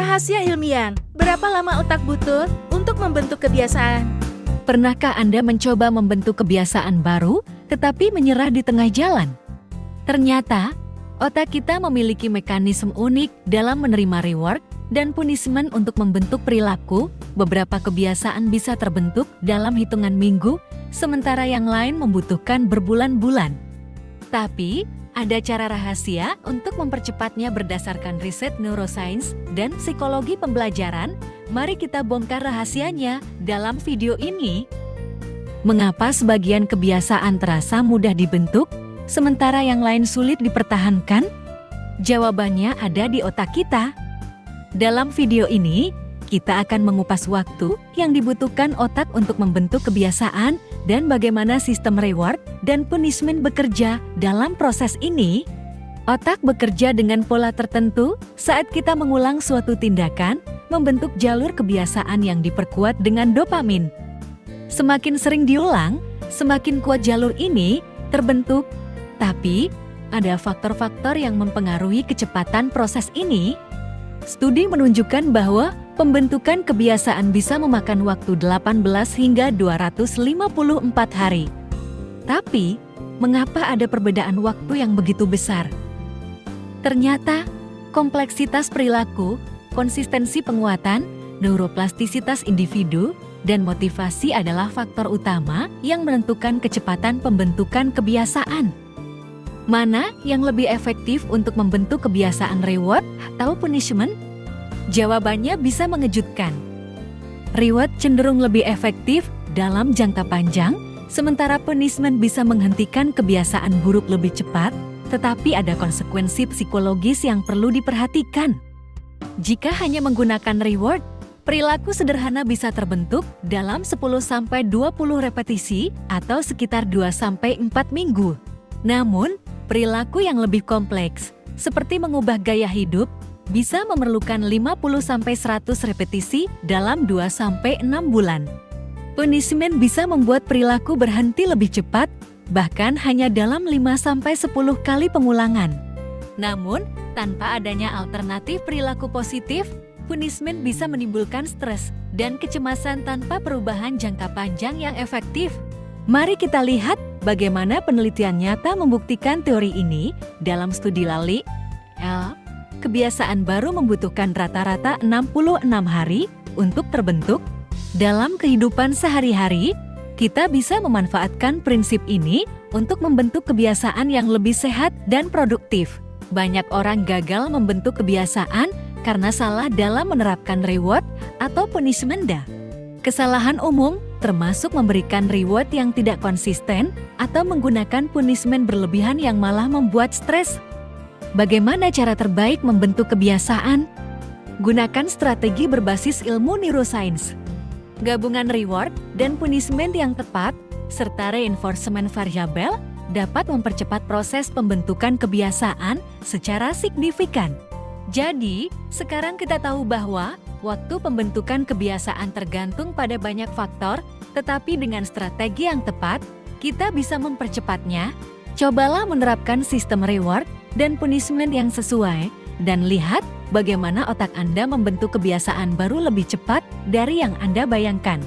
Rahasia ilmiah, berapa lama otak butuh untuk membentuk kebiasaan? Pernahkah Anda mencoba membentuk kebiasaan baru, tetapi menyerah di tengah jalan? Ternyata, otak kita memiliki mekanisme unik dalam menerima reward dan punishment untuk membentuk perilaku. Beberapa kebiasaan bisa terbentuk dalam hitungan minggu, sementara yang lain membutuhkan berbulan-bulan. Tapi, ada cara rahasia untuk mempercepatnya berdasarkan riset neuroscience dan psikologi pembelajaran. Mari kita bongkar rahasianya dalam video ini. Mengapa sebagian kebiasaan terasa mudah dibentuk, sementara yang lain sulit dipertahankan? Jawabannya ada di otak kita. Dalam video ini, kita akan mengupas waktu yang dibutuhkan otak untuk membentuk kebiasaan dan bagaimana sistem reward dan punishment bekerja dalam proses ini. Otak bekerja dengan pola tertentu saat kita mengulang suatu tindakan, membentuk jalur kebiasaan yang diperkuat dengan dopamin. Semakin sering diulang, semakin kuat jalur ini terbentuk. Tapi, ada faktor-faktor yang mempengaruhi kecepatan proses ini. Studi menunjukkan bahwa pembentukan kebiasaan bisa memakan waktu 18 hingga 254 hari. Tapi, mengapa ada perbedaan waktu yang begitu besar? Ternyata, kompleksitas perilaku, konsistensi penguatan, neuroplastisitas individu, dan motivasi adalah faktor utama yang menentukan kecepatan pembentukan kebiasaan. Mana yang lebih efektif untuk membentuk kebiasaan reward atau punishment? Jawabannya bisa mengejutkan. Reward cenderung lebih efektif dalam jangka panjang, sementara punishment bisa menghentikan kebiasaan buruk lebih cepat, tetapi ada konsekuensi psikologis yang perlu diperhatikan. Jika hanya menggunakan reward, perilaku sederhana bisa terbentuk dalam 10-20 repetisi atau sekitar 2-4 minggu. Namun, perilaku yang lebih kompleks, seperti mengubah gaya hidup, bisa memerlukan 50-100 repetisi dalam 2-6 bulan. Punishment bisa membuat perilaku berhenti lebih cepat, bahkan hanya dalam 5-10 kali pengulangan. Namun, tanpa adanya alternatif perilaku positif, punishment bisa menimbulkan stres dan kecemasan tanpa perubahan jangka panjang yang efektif. Mari kita lihat bagaimana penelitian nyata membuktikan teori ini dalam studi Lali. Kebiasaan baru membutuhkan rata-rata 66 hari untuk terbentuk. Dalam kehidupan sehari-hari, kita bisa memanfaatkan prinsip ini untuk membentuk kebiasaan yang lebih sehat dan produktif. Banyak orang gagal membentuk kebiasaan karena salah dalam menerapkan reward atau punishment. Kesalahan umum termasuk memberikan reward yang tidak konsisten atau menggunakan punishment berlebihan yang malah membuat stres. Bagaimana cara terbaik membentuk kebiasaan? Gunakan strategi berbasis ilmu neuroscience. Gabungan reward dan punishment yang tepat, serta reinforcement variabel, dapat mempercepat proses pembentukan kebiasaan secara signifikan. Jadi, sekarang kita tahu bahwa waktu pembentukan kebiasaan tergantung pada banyak faktor, tetapi dengan strategi yang tepat, kita bisa mempercepatnya. Cobalah menerapkan sistem reward dan punishment yang sesuai, dan lihat bagaimana otak Anda membentuk kebiasaan baru lebih cepat dari yang Anda bayangkan.